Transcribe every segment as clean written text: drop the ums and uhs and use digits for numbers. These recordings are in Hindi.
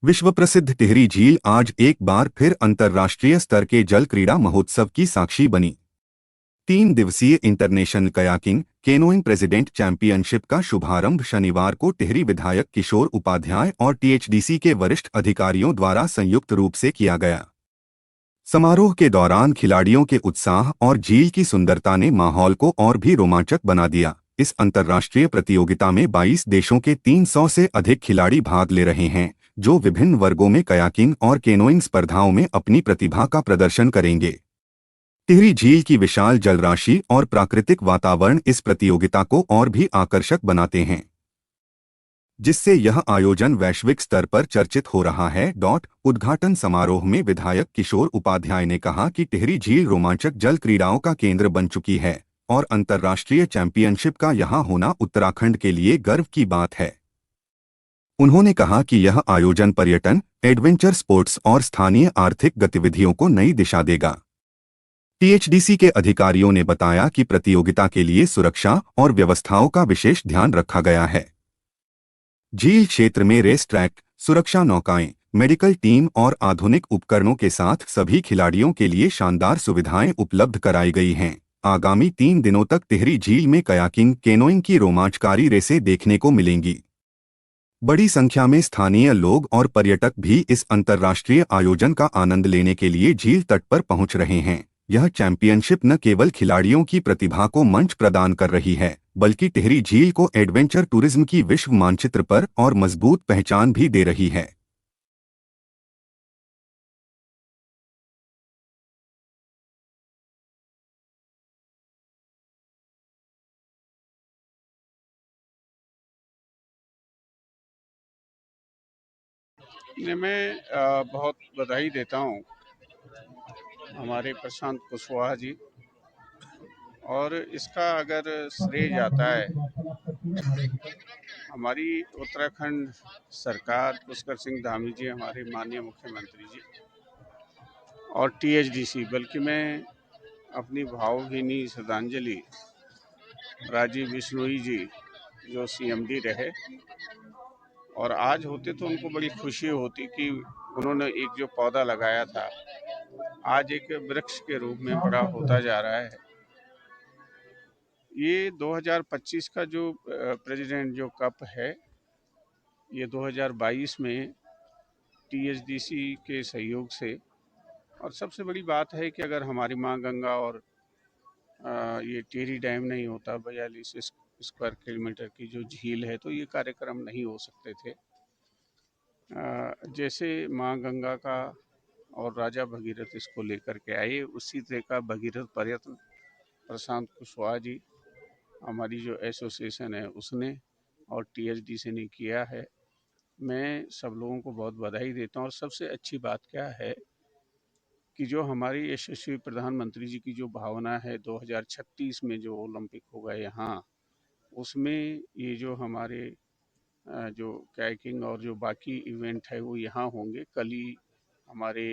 विश्व प्रसिद्ध टिहरी झील आज एक बार फिर अंतर्राष्ट्रीय स्तर के जल क्रीड़ा महोत्सव की साक्षी बनी। 3 दिवसीय international kayaking canoeing president championship का शुभारंभ शनिवार को टिहरी विधायक किशोर उपाध्याय और टीएचडीसी के वरिष्ठ अधिकारियों द्वारा संयुक्त रूप से किया गया। समारोह के दौरान खिलाड़ियों के उत्साह और झील की सुंदरता ने माहौल को और भी रोमांचक बना दिया। इस अंतर्राष्ट्रीय प्रतियोगिता में 22 देशों के 300 से अधिक खिलाड़ी भाग ले रहे हैं, जो विभिन्न वर्गों में कयाकिंग और केनोइंग स्पर्धाओं में अपनी प्रतिभा का प्रदर्शन करेंगे। टिहरी झील की विशाल जलराशि और प्राकृतिक वातावरण इस प्रतियोगिता को और भी आकर्षक बनाते हैं, जिससे यह आयोजन वैश्विक स्तर पर चर्चित हो रहा है। उद्घाटन समारोह में विधायक किशोर उपाध्याय ने कहा कि टिहरी झील रोमांचक जल क्रीड़ाओं का केंद्र बन चुकी है और अंतर्राष्ट्रीय चैंपियनशिप का यहां होना उत्तराखंड के लिए गर्व की बात है। उन्होंने कहा कि यह आयोजन पर्यटन, एडवेंचर स्पोर्ट्स और स्थानीय आर्थिक गतिविधियों को नई दिशा देगा। टीएचडीसी के अधिकारियों ने बताया कि प्रतियोगिता के लिए सुरक्षा और व्यवस्थाओं का विशेष ध्यान रखा गया है। झील क्षेत्र में रेस ट्रैक, सुरक्षा नौकाएं, मेडिकल टीम और आधुनिक उपकरणों के साथ सभी खिलाड़ियों के लिए शानदार सुविधाएं उपलब्ध कराई गई हैं। आगामी 3 दिनों तक टिहरी झील में कयाकिंग, केनोइंग की रोमांचकारी रेसें देखने को मिलेंगी। बड़ी संख्या में स्थानीय लोग और पर्यटक भी इस अंतर्राष्ट्रीय आयोजन का आनंद लेने के लिए झील तट पर पहुंच रहे हैं। यह चैंपियनशिप न केवल खिलाड़ियों की प्रतिभा को मंच प्रदान कर रही है, बल्कि टिहरी झील को एडवेंचर टूरिज्म की विश्व मानचित्र पर और मजबूत पहचान भी दे रही है। मैं बहुत बधाई देता हूँ हमारे प्रशांत कुशवाहा जी, और इसका अगर श्रेय जाता है हमारी उत्तराखंड सरकार, पुष्कर सिंह धामी जी हमारे माननीय मुख्यमंत्री जी और टीएचडीसी, बल्कि मैं अपनी भावभीनी श्रद्धांजलि राजीव बिश्नोई जी जो सीएमडी रहे और आज होते तो उनको बड़ी खुशी होती कि उन्होंने एक जो पौधा लगाया था आज एक वृक्ष के रूप में बड़ा होता जा रहा है। ये 2025 का जो प्रेसिडेंट जो कप है, ये 2022 में टीएचडीसी के सहयोग से, और सबसे बड़ी बात है कि अगर हमारी माँ गंगा और ये टिहरी डैम नहीं होता, 42 स्क्वायर किलोमीटर की जो झील है, तो ये कार्यक्रम नहीं हो सकते थे। जैसे माँ गंगा का और राजा भगीरथ इसको लेकर के आए, उसी तरह का भगीरथ प्रयत्न प्रशांत कुशवाहा जी, हमारी जो एसोसिएशन है उसने और टीएचडीसी ने किया है। मैं सब लोगों को बहुत बधाई देता हूँ। और सबसे अच्छी बात क्या है कि जो हमारी यशस्वी प्रधानमंत्री जी की जो भावना है 2036 में जो ओलंपिक होगा यहाँ, उसमें ये जो हमारे जो कायाकिंग और जो बाकी इवेंट है वो यहाँ होंगे। कल ही हमारे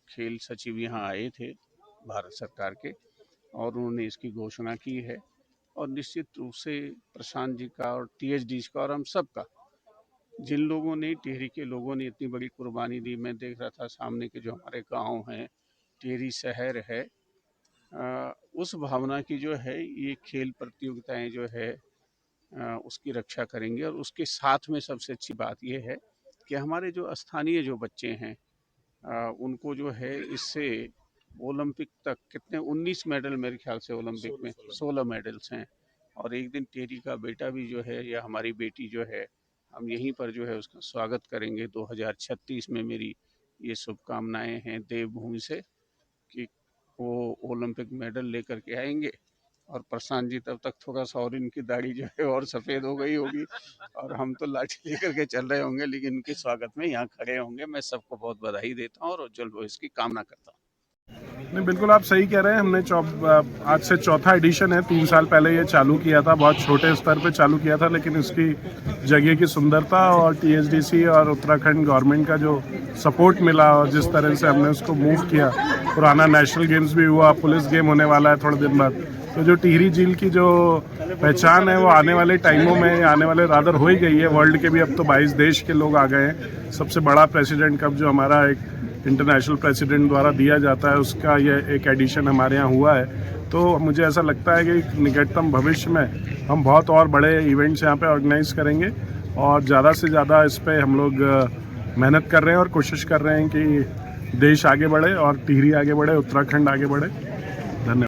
खेल सचिव यहाँ आए थे भारत सरकार के, और उन्होंने इसकी घोषणा की है। और निश्चित रूप से प्रशांत जी का और टीएचडीसी का और हम सब का, जिन लोगों ने, टिहरी के लोगों ने इतनी बड़ी कुर्बानी दी। मैं देख रहा था सामने के जो हमारे गांव हैं, टिहरी शहर है, उस भावना की जो है ये खेल प्रतियोगिताएं जो है उसकी रक्षा करेंगे। और उसके साथ में सबसे अच्छी बात ये है कि हमारे जो स्थानीय जो बच्चे हैं उनको जो है इससे ओलंपिक तक कितने 19 मेडल मेरे ख्याल से ओलंपिक में 16 मेडल्स हैं। और एक दिन टिहरी का बेटा भी जो है या हमारी बेटी जो है, हम यहीं पर जो है उसका स्वागत करेंगे 2036 में। मेरी ये शुभकामनाएं हैं देवभूमि से कि वो ओलंपिक मेडल लेकर के आएंगे। और प्रशांत जी तब तक थोड़ा सा और इनकी दाढ़ी जो है और सफ़ेद हो गई होगी और हम तो लाठी लेकर के चल रहे होंगे, लेकिन उनके स्वागत में यहाँ खड़े होंगे। मैं सबको बहुत बधाई देता हूँ और उज्जवल भविष्य की कामना करता हूँ। नहीं, बिल्कुल आप सही कह रहे हैं। हमने आज से चौथा एडिशन है। 3 साल पहले ये चालू किया था, बहुत छोटे स्तर पे चालू किया था, लेकिन इसकी जगह की सुंदरता और टीएचडीसी और उत्तराखंड गवर्नमेंट का जो सपोर्ट मिला और जिस तरह से हमने उसको मूव किया, पुराना नेशनल गेम्स भी हुआ, पुलिस गेम होने वाला है थोड़े दिन बाद, तो जो टिहरी झील की जो पहचान है वो आने वाले टाइमों में, आने वाले रादर हो ही गई है। वर्ल्ड के भी अब तो 22 देश के लोग आ गए हैं। सबसे बड़ा प्रेसिडेंट कप जो हमारा एक इंटरनेशनल प्रेसिडेंट द्वारा दिया जाता है, उसका ये एक एडिशन हमारे यहाँ हुआ है। तो मुझे ऐसा लगता है कि निकटतम भविष्य में हम बहुत और बड़े इवेंट्स यहाँ पे ऑर्गेनाइज करेंगे और ज़्यादा से ज़्यादा इस पे हम लोग मेहनत कर रहे हैं और कोशिश कर रहे हैं कि देश आगे बढ़े और टिहरी आगे बढ़े, उत्तराखंड आगे बढ़े। धन्यवाद।